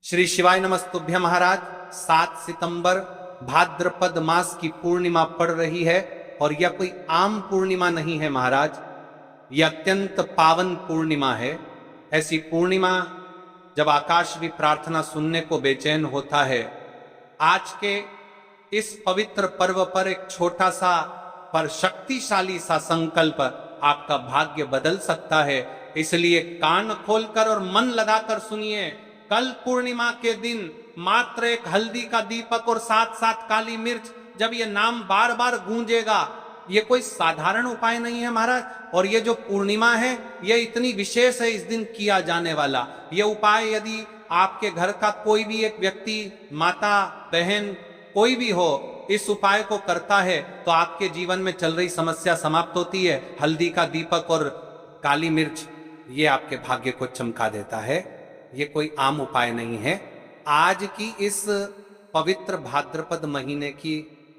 श्री शिवाय नमस्तुभ्य महाराज। 7 सितंबर भाद्रपद मास की पूर्णिमा पड़ रही है और यह कोई आम पूर्णिमा नहीं है महाराज, यह अत्यंत पावन पूर्णिमा है। ऐसी पूर्णिमा जब आकाश भी प्रार्थना सुनने को बेचैन होता है। आज के इस पवित्र पर्व पर एक छोटा सा पर शक्तिशाली सा संकल्प आपका भाग्य बदल सकता है, इसलिए कान खोलकर और मन लगाकर सुनिए। कल पूर्णिमा के दिन मात्र एक हल्दी का दीपक और साथ साथ काली मिर्च, जब ये नाम बार बार गूंजेगा, ये कोई साधारण उपाय नहीं है महाराज। और ये जो पूर्णिमा है ये इतनी विशेष है, इस दिन किया जाने वाला ये उपाय यदि आपके घर का कोई भी एक व्यक्ति, माता बहन कोई भी हो, इस उपाय को करता है तो आपके जीवन में चल रही समस्या समाप्त होती है। हल्दी का दीपक और काली मिर्च ये आपके भाग्य को चमका देता है, ये कोई आम उपाय नहीं है। आज की इस पवित्र भाद्रपद महीने की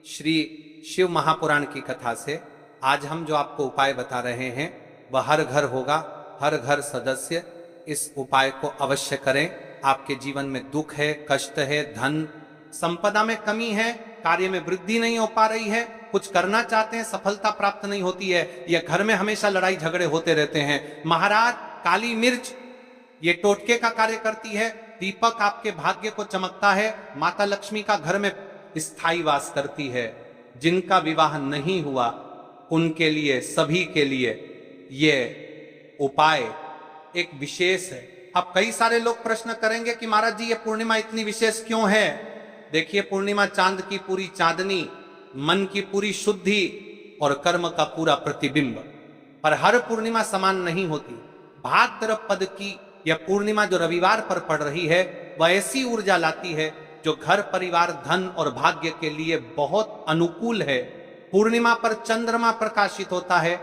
श्री शिव महापुराण की कथा से आज हम जो आपको उपाय बता रहे हैं वह हर घर होगा, हर घर सदस्य इस उपाय को अवश्य करें। आपके जीवन में दुख है, कष्ट है, धन संपदा में कमी है, कार्य में वृद्धि नहीं हो पा रही है, कुछ करना चाहते हैं सफलता प्राप्त नहीं होती है, या घर में हमेशा लड़ाई झगड़े होते रहते हैं। महाराज काली मिर्च ये टोटके का कार्य करती है, दीपक आपके भाग्य को चमकता है, माता लक्ष्मी का घर में स्थायी वास करती है। जिनका विवाह नहीं हुआ उनके लिए, सभी के लिए ये उपाय एक विशेष है। अब कई सारे लोग प्रश्न करेंगे कि महाराज जी ये पूर्णिमा इतनी विशेष क्यों है। देखिए, पूर्णिमा चांद की पूरी चांदनी, मन की पूरी शुद्धि और कर्म का पूरा प्रतिबिंब, पर हर पूर्णिमा समान नहीं होती। भाद्रपद की यह पूर्णिमा जो रविवार पर पड़ रही है वह ऐसी ऊर्जा लाती है जो घर परिवार, धन और भाग्य के लिए बहुत अनुकूल है। पूर्णिमा पर चंद्रमा प्रकाशित होता है,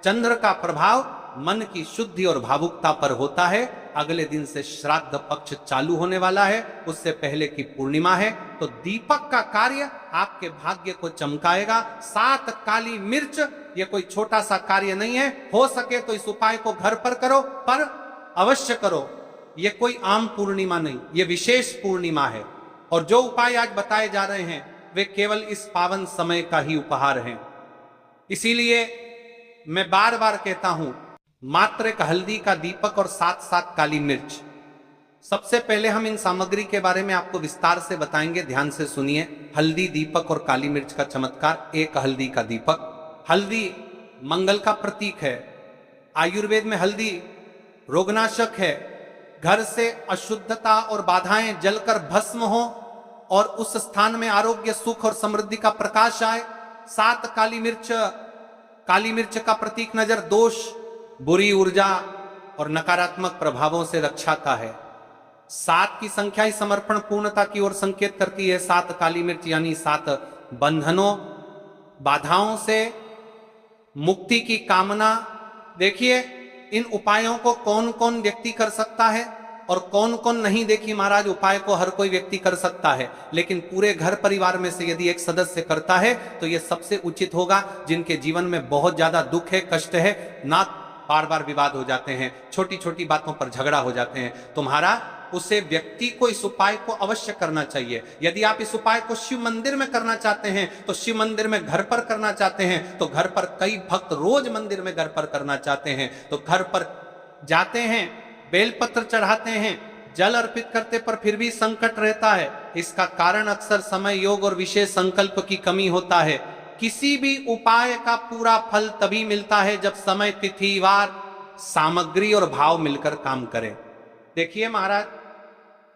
चंद्र का प्रभाव मन की शुद्धि और भावुकता पर होता है। अगले दिन से श्राद्ध पक्ष चालू होने वाला है, उससे पहले की पूर्णिमा है, तो दीपक का कार्य आपके भाग्य को चमकाएगा। 7 काली मिर्च ये कोई छोटा सा कार्य नहीं है। हो सके तो इस उपाय को घर पर करो, पर अवश्य करो। ये कोई आम पूर्णिमा नहीं, ये विशेष पूर्णिमा है। और जो उपाय आज बताए जा रहे हैं वे केवल इस पावन समय का ही उपहार हैं। इसीलिए मैं बार बार कहता हूं, मात्र एक हल्दी का दीपक और साथ साथ काली मिर्च। सबसे पहले हम इन सामग्री के बारे में आपको विस्तार से बताएंगे, ध्यान से सुनिए। हल्दी, दीपक और काली मिर्च का चमत्कार। एक हल्दी का दीपक। हल्दी मंगल का प्रतीक है। आयुर्वेद में हल्दी रोगनाशक है। घर से अशुद्धता और बाधाएं जलकर भस्म हो और उस स्थान में आरोग्य, सुख और समृद्धि का प्रकाश आए। 7 काली मिर्च का प्रतीक नजर दोष, बुरी ऊर्जा और नकारात्मक प्रभावों से रक्षाता है। 7 की संख्या ही समर्पण, पूर्णता की ओर संकेत करती है। 7 काली मिर्च यानी 7 बंधनों, बाधाओं से मुक्ति की कामना। देखिए, इन उपायों को कौन कौन व्यक्ति कर सकता है और कौन कौन नहीं। देखिए महाराज, उपाय को हर कोई व्यक्ति कर सकता है, लेकिन पूरे घर परिवार में से यदि एक सदस्य करता है तो यह सबसे उचित होगा। जिनके जीवन में बहुत ज्यादा दुख है, कष्ट है, ना बार बार विवाद हो जाते हैं, छोटी छोटी बातों पर झगड़ा हो जाते हैं, तुम्हारा उसे व्यक्ति को इस उपाय को अवश्य करना चाहिए। यदि आप इस उपाय को शिव मंदिर में करना चाहते हैं तो शिव मंदिर में, घर पर करना चाहते हैं तो घर पर, कई भक्त रोज मंदिर में घर पर करना चाहते हैं तो घर पर जाते हैं, बेलपत्र चढ़ाते हैं, जल अर्पित करते, पर फिर भी संकट रहता है। इसका कारण अक्सर समय, योग और विशेष संकल्प की कमी होता है। किसी भी उपाय का पूरा फल तभी मिलता है जब समय, तिथि, वार, सामग्री और भाव मिलकर काम करें। देखिए महाराज,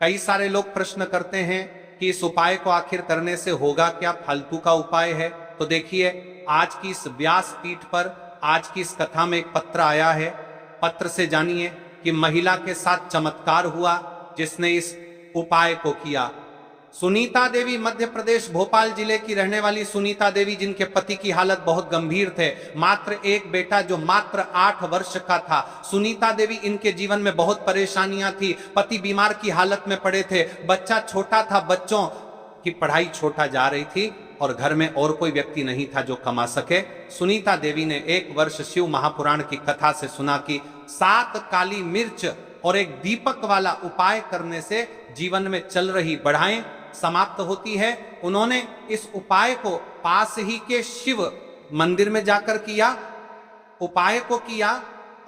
कई सारे लोग प्रश्न करते हैं कि इस उपाय को आखिर करने से होगा क्या, फालतू का उपाय है। तो देखिए, आज की इस व्यास पीठ पर, आज की इस कथा में एक पत्र आया है। पत्र से जानिए कि महिला के साथ चमत्कार हुआ जिसने इस उपाय को किया। सुनीता देवी, मध्य प्रदेश भोपाल जिले की रहने वाली सुनीता देवी, जिनके पति की हालत बहुत गंभीर थे, मात्र एक बेटा जो मात्र 8 वर्ष का था। सुनीता देवी, इनके जीवन में बहुत परेशानियां थी, पति बीमार की हालत में पड़े थे, बच्चा छोटा था, बच्चों की पढ़ाई छोटा जा रही थी और घर में और कोई व्यक्ति नहीं था जो कमा सके। सुनीता देवी ने 1 वर्ष शिव महापुराण की कथा से सुना कि 7 काली मिर्च और एक दीपक वाला उपाय करने से जीवन में चल रही बढ़ाएं समाप्त होती है। उन्होंने इस उपाय को पास ही के शिव मंदिर में जाकर किया, उपाय को किया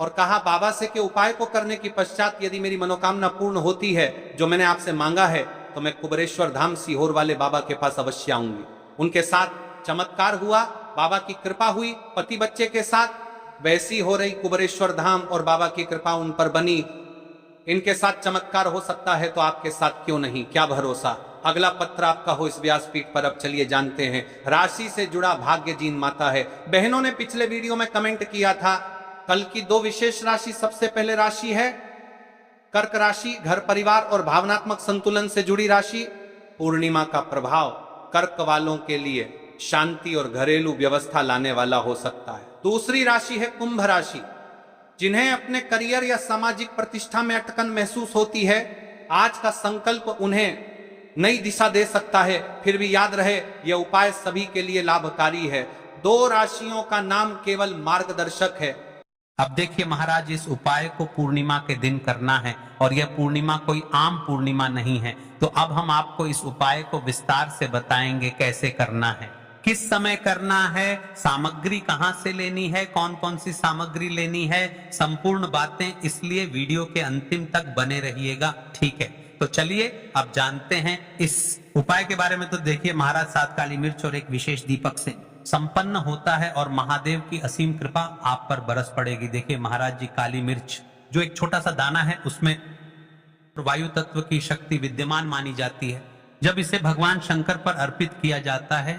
और कहा बाबा से कि उपाय को करने की पश्चात यदि मेरी मनोकामना पूर्ण होती है जो मैंने आपसे मांगा है तो मैं कुबेरेश्वर धाम सीहोर वाले बाबा के पास अवश्य आऊंगी। उनके साथ चमत्कार हुआ, बाबा की कृपा हुई, पति बच्चे के साथ वैसी हो रही कुबेरेश्वर धाम और बाबा की कृपा उन पर बनी। इनके साथ चमत्कार हो सकता है तो आपके साथ क्यों नहीं, क्या भरोसा। अगला पत्र आपका हो इस व्यासपीठ पर। अब चलिए जानते हैं राशि से जुड़ा भाग्य जीन माता है। बहनों ने पिछले वीडियो में कमेंट किया था कल की 2 विशेष राशि। सबसे पहले राशि है कर्क राशि, घर परिवार और भावनात्मक संतुलन से जुड़ी राशि। पूर्णिमा का प्रभाव कर्क वालों के लिए शांति और घरेलू व्यवस्था लाने वाला हो सकता है। दूसरी राशि है कुंभ राशि, जिन्हें अपने करियर या सामाजिक प्रतिष्ठा में अटकन महसूस होती है। आज का संकल्प उन्हें नई दिशा दे सकता है। फिर भी याद रहे यह उपाय सभी के लिए लाभकारी है। 2 राशियों का नाम केवल मार्गदर्शक है। अब देखिए महाराज, इस उपाय को पूर्णिमा के दिन करना है और यह पूर्णिमा कोई आम पूर्णिमा नहीं है। तो अब हम आपको इस उपाय को विस्तार से बताएंगे कैसे करना है, किस समय करना है, सामग्री कहां से लेनी है, कौन कौन सी सामग्री लेनी है, संपूर्ण बातें। इसलिए वीडियो के अंतिम तक बने रहिएगा, ठीक है। तो चलिए अब जानते हैं इस उपाय के बारे में। तो देखिए महाराज, 7 काली मिर्च और एक विशेष दीपक से संपन्न होता है और महादेव की असीम कृपा आप पर बरस पड़ेगी। देखिए महाराज जी, काली मिर्च जो एक छोटा सा दाना है उसमें वायु तत्व की शक्ति विद्यमान मानी जाती है। जब इसे भगवान शंकर पर अर्पित किया जाता है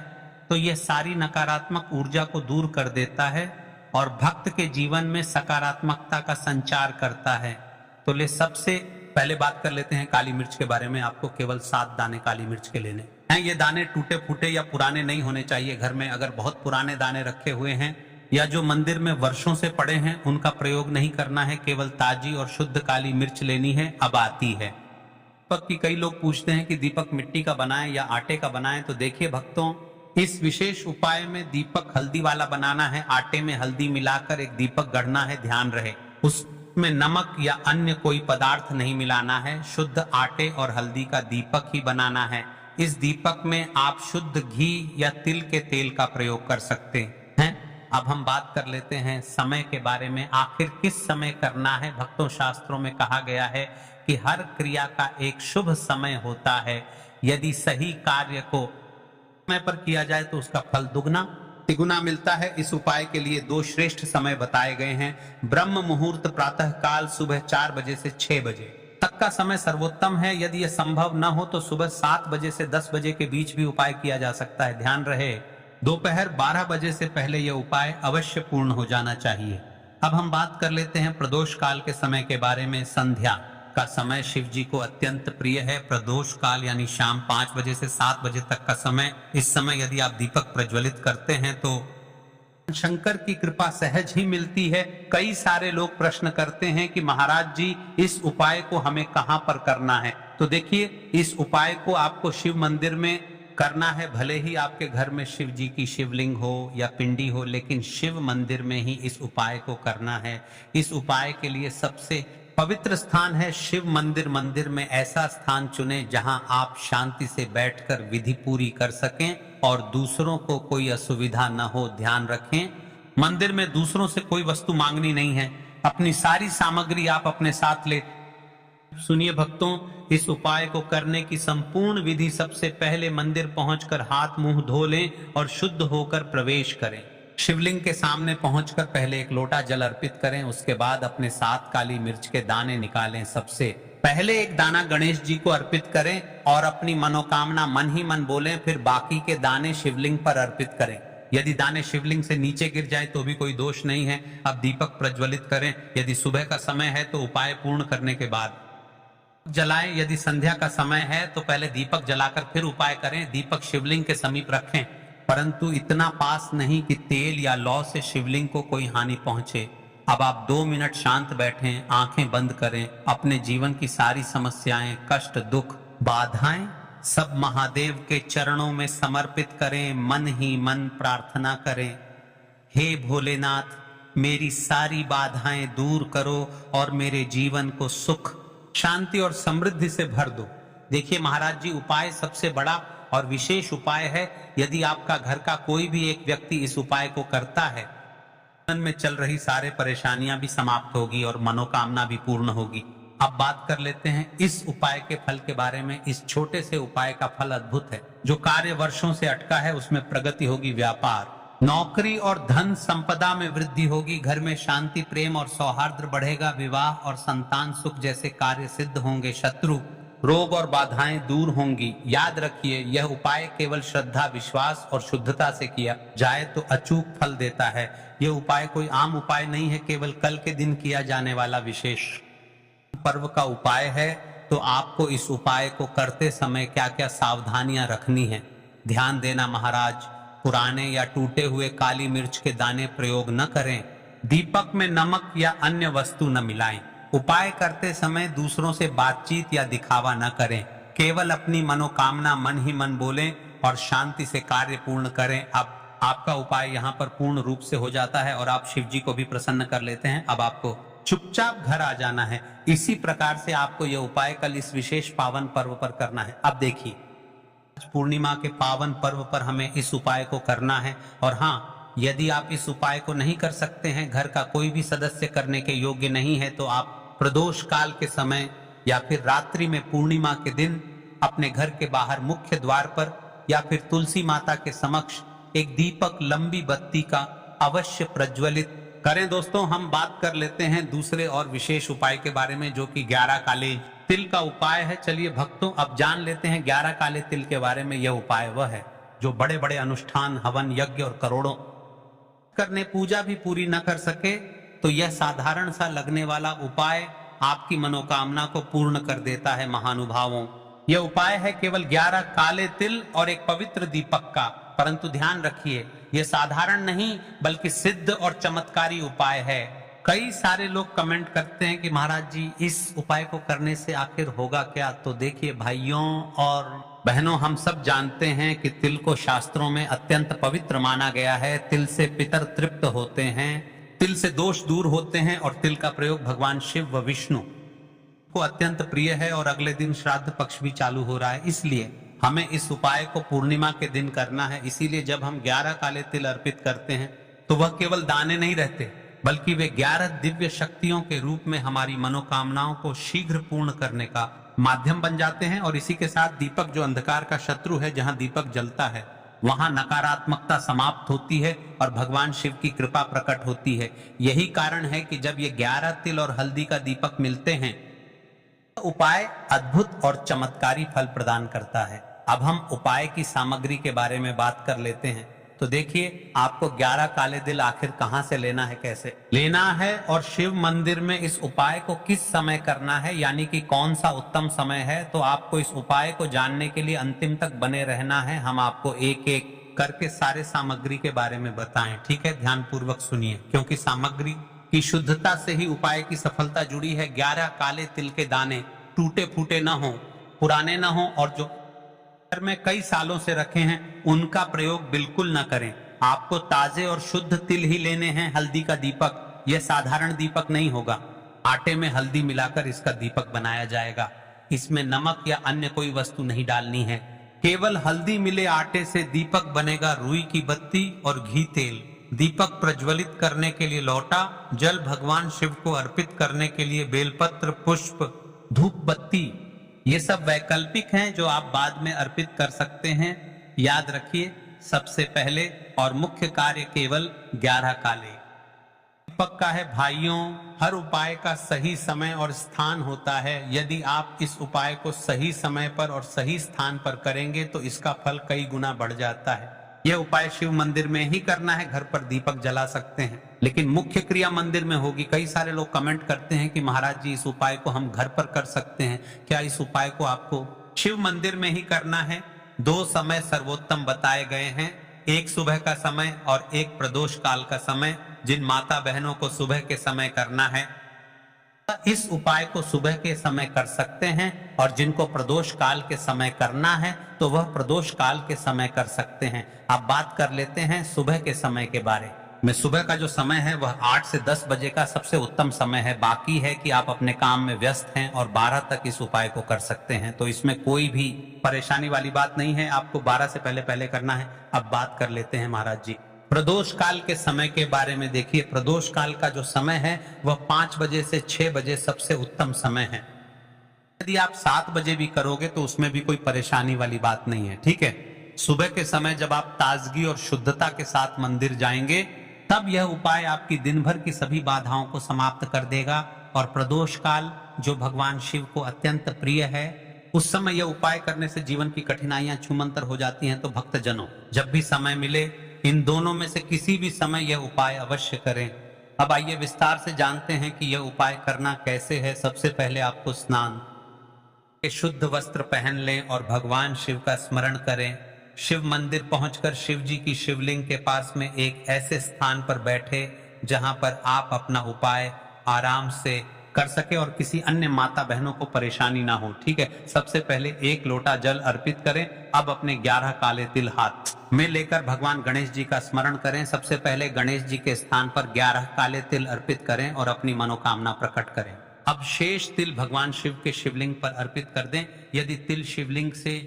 तो यह सारी नकारात्मक ऊर्जा को दूर कर देता है और भक्त के जीवन में सकारात्मकता का संचार करता है। तो ले सबसे पहले बात कर लेते हैं काली मिर्च के बारे में। आपको केवल 7 दाने काली मिर्च के लेने हैं। ये दाने टूटे फूटे या पुराने नहीं होने चाहिए। घर में अगर बहुत पुराने दाने रखे हुए हैं या जो मंदिर में वर्षों से पड़े हैं उनका प्रयोग नहीं करना है। केवल ताजी और शुद्ध काली मिर्च लेनी है। अब आती है दीपक की। कई लोग पूछते हैं कि दीपक मिट्टी का बनाएं या आटे का बनाएं। तो देखिए भक्तों, इस विशेष उपाय में दीपक हल्दी वाला बनाना है। आटे में हल्दी मिलाकर एक दीपक गढ़ना है। ध्यान रहे उसमें नमक या अन्य कोई पदार्थ नहीं मिलाना है। शुद्ध आटे और हल्दी का दीपक ही बनाना है। इस दीपक में आप शुद्ध घी या तिल के तेल का प्रयोग कर सकते हैं। अब हम बात कर लेते हैं समय के बारे में। आखिर किस समय करना है। भक्तों, शास्त्रों में कहा गया है कि हर क्रिया का एक शुभ समय होता है। यदि सही कार्य को समय पर किया जाए तो उसका फल दुगना तिगुना मिलता है। इस उपाय के लिए 2 श्रेष्ठ समय बताए गए हैं। ब्रह्म मुहूर्त प्रातः काल सुबह 4 बजे से 6 बजे तक का समय सर्वोत्तम है। यदि यह संभव न हो तो सुबह 7 बजे से 10 बजे के बीच भी उपाय किया जा सकता है। ध्यान रहे दोपहर 12 बजे से पहले यह उपाय अवश्य पूर्ण हो जाना चाहिए। अब हम बात कर लेते हैं प्रदोष काल के समय के बारे में। संध्या का समय शिव जी को अत्यंत प्रिय है। प्रदोष काल यानी शाम 5 बजे से 7 बजे तक का समय। इस समय यदि आप दीपक प्रज्वलित करते हैं तो शंकर की कृपा सहज ही मिलती है। कई सारे लोग प्रश्न करते हैं कि महाराज जी, इस उपाय को हमें कहां पर करना है। तो देखिए, इस उपाय को आपको शिव मंदिर में करना है। भले ही आपके घर में शिव जी की शिवलिंग हो या पिंडी हो, लेकिन शिव मंदिर में ही इस उपाय को करना है। इस उपाय के लिए सबसे पवित्र स्थान है शिव मंदिर। मंदिर में ऐसा स्थान चुने जहां आप शांति से बैठकर विधि पूरी कर सकें और दूसरों को कोई असुविधा न हो। ध्यान रखें, मंदिर में दूसरों से कोई वस्तु मांगनी नहीं है। अपनी सारी सामग्री आप अपने साथ ले। सुनिए भक्तों, इस उपाय को करने की संपूर्ण विधि सबसे पहले मंदिर पहुंचकर हाथ मुंह धो लें और शुद्ध होकर प्रवेश करें। शिवलिंग के सामने पहुंचकर पहले एक लोटा जल अर्पित करें। उसके बाद अपने 7 काली मिर्च के दाने निकालें। सबसे पहले एक दाना गणेश जी को अर्पित करें और अपनी मनोकामना मन ही मन बोलें। फिर बाकी के दाने शिवलिंग पर अर्पित करें। यदि दाने शिवलिंग से नीचे गिर जाए तो भी कोई दोष नहीं है। अब दीपक प्रज्वलित करें। यदि सुबह का समय है तो उपाय पूर्ण करने के बाद जलाएं। यदि संध्या का समय है तो पहले दीपक जलाकर फिर उपाय करें। दीपक शिवलिंग के समीप रखें, परंतु इतना पास नहीं कि तेल या लौ से शिवलिंग को कोई हानि पहुंचे। अब आप 2 मिनट शांत बैठें, आंखें बंद करें। अपने जीवन की सारी समस्याएं, कष्ट, दुख, बाधाएं सब महादेव के चरणों में समर्पित करें। मन ही मन प्रार्थना करें, हे भोलेनाथ, मेरी सारी बाधाएं दूर करो और मेरे जीवन को सुख, शांति और समृद्धि से भर दो। देखिए महाराज जी, उपाय सबसे बड़ा और विशेष उपाय है। यदि आपका घर का कोई भी एक व्यक्ति इस उपाय को करता है, मन में चल रही सारे परेशानियां भी समाप्त होगी और मनोकामना भी पूर्ण होगी। अब बात कर लेते हैं इस उपाय के फल के बारे में। इस छोटे से उपाय का फल अद्भुत है। जो कार्य वर्षों से अटका है उसमें प्रगति होगी, व्यापार, नौकरी और धन संपदा में वृद्धि होगी, घर में शांति, प्रेम और सौहार्द बढ़ेगा, विवाह और संतान सुख जैसे कार्य सिद्ध होंगे, शत्रु, रोग और बाधाएं दूर होंगी। याद रखिए, यह उपाय केवल श्रद्धा, विश्वास और शुद्धता से किया जाए तो अचूक फल देता है। यह उपाय कोई आम उपाय नहीं है, केवल कल के दिन किया जाने वाला विशेष पर्व का उपाय है। तो आपको इस उपाय को करते समय क्या क्या सावधानियां रखनी है, ध्यान देना महाराज। पुराने या टूटे हुए काली मिर्च के दाने प्रयोग न करें। दीपक में नमक या अन्य वस्तु न मिलाएं। उपाय करते समय दूसरों से बातचीत या दिखावा न करें। केवल अपनी मनोकामना मन ही मन बोलें और शांति से कार्य पूर्ण करें। अब आपका उपाय यहाँ पर पूर्ण रूप से हो जाता है और आप शिव जी को भी प्रसन्न कर लेते हैं। अब आपको चुपचाप घर आ जाना है। इसी प्रकार से आपको यह उपाय कल इस विशेष पावन पर्व पर करना है। अब देखिए, पूर्णिमा के पावन पर्व पर हमें इस उपाय को करना है। और हाँ, यदि आप इस उपाय को नहीं कर सकते हैं, घर का कोई भी सदस्य करने के योग्य नहीं है, तो आप प्रदोष काल के समय या फिर रात्रि में पूर्णिमा के दिन अपने घर के बाहर मुख्य द्वार पर या फिर तुलसी माता के समक्ष एक दीपक, लंबी बत्ती का अवश्य प्रज्वलित करें। दोस्तों, हम बात कर लेते हैं दूसरे और विशेष उपाय के बारे में, जो कि 11 काले तिल का उपाय है। चलिए भक्तों, अब जान लेते हैं 11 काले तिल के बारे में। यह उपाय वह है जो बड़े बड़े अनुष्ठान, हवन, यज्ञ और करोड़ों करने पूजा भी पूरी न कर सके, तो यह साधारण सा लगने वाला उपाय आपकी मनोकामना को पूर्ण कर देता है। महानुभावों, यह उपाय है केवल 11 काले तिल और एक पवित्र दीपक का। परंतु ध्यान रखिए, यह साधारण नहीं बल्कि सिद्ध और चमत्कारी उपाय है। कई सारे लोग कमेंट करते हैं कि महाराज जी, इस उपाय को करने से आखिर होगा क्या? तो देखिए भाइयों और बहनों, हम सब जानते हैं कि तिल को शास्त्रों में अत्यंत पवित्र माना गया है। तिल से पितर तृप्त होते हैं, तिल से दोष दूर होते हैं और तिल का प्रयोग भगवान शिव व विष्णु को अत्यंत प्रिय है। और अगले दिन श्राद्ध पक्ष भी चालू हो रहा है, इसलिए हमें इस उपाय को पूर्णिमा के दिन करना है। इसीलिए जब हम 11 काले तिल अर्पित करते हैं तो वह केवल दाने नहीं रहते, बल्कि वे 11 दिव्य शक्तियों के रूप में हमारी मनोकामनाओं को शीघ्र पूर्ण करने का माध्यम बन जाते हैं। और इसी के साथ दीपक, जो अंधकार का शत्रु है, जहां दीपक जलता है वहां नकारात्मकता समाप्त होती है और भगवान शिव की कृपा प्रकट होती है। यही कारण है कि जब ये 11 तिल और हल्दी का दीपक मिलते हैं, उपाय अद्भुत और चमत्कारी फल प्रदान करता है। अब हम उपाय की सामग्री के बारे में बात कर लेते हैं। तो देखिए, आपको 11 काले तिल आखिर कहां से लेना है, कैसे लेना है, और शिव मंदिर में इस उपाय को किस समय करना है, यानी कि कौन सा उत्तम समय है। तो आपको इस उपाय को जानने के लिए अंतिम तक बने रहना है। हम आपको एक एक करके सारे सामग्री के बारे में बताएं, ठीक है? ध्यान पूर्वक सुनिए, क्योंकि सामग्री की शुद्धता से ही उपाय की सफलता जुड़ी है। 11 काले तिल के दाने टूटे फूटे न हो, पुराने न हो, और जो घर में कई सालों से रखे हैं उनका प्रयोग बिल्कुल न करें। आपको ताजे और शुद्ध तिल ही लेने हैं। हल्दी का दीपक, यह साधारण दीपक नहीं होगा। आटे में हल्दी मिलाकर इसका दीपक बनाया जाएगा। इसमें नमक या अन्य कोई वस्तु नहीं डालनी है। केवल हल्दी मिले आटे से दीपक बनेगा। रुई की बत्ती और घी तेल, दीपक प्रज्वलित करने के लिए लोटा, जल भगवान शिव को अर्पित करने के लिए बेलपत्र, पुष्प, धूप बत्ती, ये सब वैकल्पिक हैं जो आप बाद में अर्पित कर सकते हैं। याद रखिए, सबसे पहले और मुख्य कार्य केवल 11 काले दीपक का है। भाइयों, हर उपाय का सही समय और स्थान होता है। यदि आप इस उपाय को सही समय पर और सही स्थान पर करेंगे तो इसका फल कई गुना बढ़ जाता है। यह उपाय शिव मंदिर में ही करना है। घर पर दीपक जला सकते हैं, लेकिन मुख्य क्रिया मंदिर में होगी। कई सारे लोग कमेंट करते हैं कि महाराज जी, इस उपाय को हम घर पर कर सकते हैं क्या? इस उपाय को आपको शिव मंदिर में ही करना है। 2 समय सर्वोत्तम बताए गए हैं, एक सुबह का समय और एक प्रदोष काल का समय। जिन माता बहनों को सुबह के समय करना है, इस उपाय को सुबह के समय कर सकते हैं, और जिनको प्रदोष काल के समय करना है तो वह प्रदोष काल के समय कर सकते हैं। अब बात कर लेते हैं सुबह के समय के बारे। में सुबह का जो समय है वह 8 से 10 बजे का सबसे उत्तम समय है। बाकी है कि आप अपने काम में व्यस्त हैं और 12 तक इस उपाय को कर सकते हैं, तो इसमें कोई भी परेशानी वाली बात नहीं है। आपको 12 से पहले पहले करना है। अब बात कर लेते हैं महाराज जी प्रदोष काल के समय के बारे में। देखिए, प्रदोष काल का जो समय है वह 5 बजे से 6 बजे सबसे उत्तम समय है। यदि आप 7 बजे भी करोगे तो उसमें भी कोई परेशानी वाली बात नहीं है, ठीक है। सुबह के समय जब आप ताजगी और शुद्धता के साथ मंदिर जाएंगे तब यह उपाय आपकी दिन भर की सभी बाधाओं को समाप्त कर देगा। और प्रदोष काल जो भगवान शिव को अत्यंत प्रिय है, उस समय यह उपाय करने से जीवन की कठिनाइयां छूमंतर हो जाती हैं। तो भक्तजनों, जब भी समय मिले इन दोनों में से किसी भी समय यह उपाय अवश्य करें। अब आइए विस्तार से जानते हैं कि यह उपाय करना कैसे है। सबसे पहले आपको स्नान के शुद्ध वस्त्र पहन लें और भगवान शिव का स्मरण करें। शिव मंदिर पहुंचकर शिव जी की शिवलिंग के पास में एक ऐसे स्थान पर बैठे जहां पर आप अपना उपाय आराम से कर सके और किसी अन्य माता बहनों को परेशानी ना हो, ठीक है। सबसे पहले 1 लोटा जल अर्पित करें। अब अपने 11 काले तिल हाथ में लेकर भगवान गणेश जी का स्मरण करें। सबसे पहले गणेश जी के स्थान पर 11 काले तिल अर्पित करें और अपनी मनोकामना प्रकट करें। अब शेष तिल भगवान शिव के शिवलिंग पर अर्पित कर दें। यदि तिल शिवलिंग से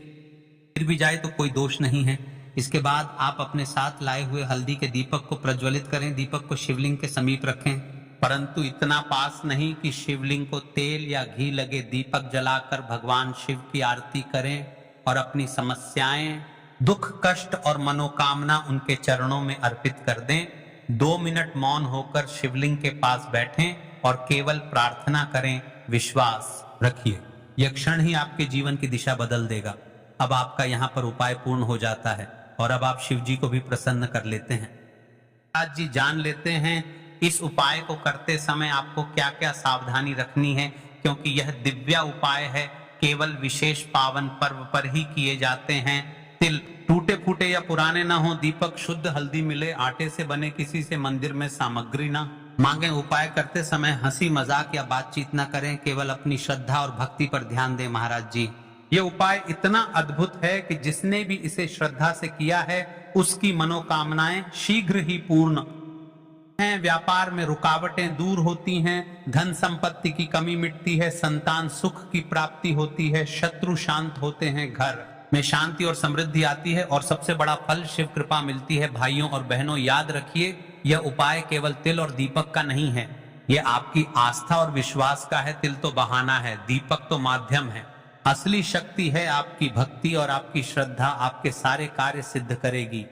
गिर भी जाए तो कोई दोष नहीं है। इसके बाद आप अपने साथ लाए हुए हल्दी के दीपक को प्रज्वलित करें। दीपक को शिवलिंग के समीप रखें, परंतु इतना पास नहीं कि शिवलिंग को तेल या घी लगे दीपक जलाकर भगवान शिव की आरती करें और अपनी समस्याएं, दुख, कष्ट और मनोकामना उनके चरणों में अर्पित कर दें। 2 मिनट मौन होकर शिवलिंग के पास बैठें और केवल प्रार्थना करें। विश्वास रखिए, यह क्षण ही आपके जीवन की दिशा बदल देगा। अब आपका यहाँ पर उपाय पूर्ण हो जाता है और अब आप शिव जी को भी प्रसन्न कर लेते हैं। आज जी जान लेते हैं इस उपाय को करते समय आपको क्या क्या सावधानी रखनी है, क्योंकि यह दिव्य उपाय है, केवल विशेष पावन पर्व पर ही किए जाते हैं। तिल टूटे फूटे या पुराने ना हो, दीपक शुद्ध हल्दी मिले, आटे से बने किसी से मंदिर में सामग्री ना मांगे। उपाय करते समय हंसी मजाक या बातचीत ना करें, केवल अपनी श्रद्धा और भक्ति पर ध्यान दें। महाराज जी, ये उपाय इतना अद्भुत है कि जिसने भी इसे श्रद्धा से किया है उसकी मनोकामनाएं शीघ्र ही पूर्ण हैं। व्यापार में रुकावटें दूर होती हैं, धन संपत्ति की कमी मिटती है, संतान सुख की प्राप्ति होती है, शत्रु शांत होते हैं, घर में शांति और समृद्धि आती है और सबसे बड़ा फल शिव कृपा मिलती है। भाइयों और बहनों, याद रखिए, यह उपाय केवल तिल और दीपक का नहीं है, यह आपकी आस्था और विश्वास का है। तिल तो बहाना है, दीपक तो माध्यम है। असली शक्ति है आपकी भक्ति और आपकी श्रद्धा आपके सारे कार्य सिद्ध करेगी।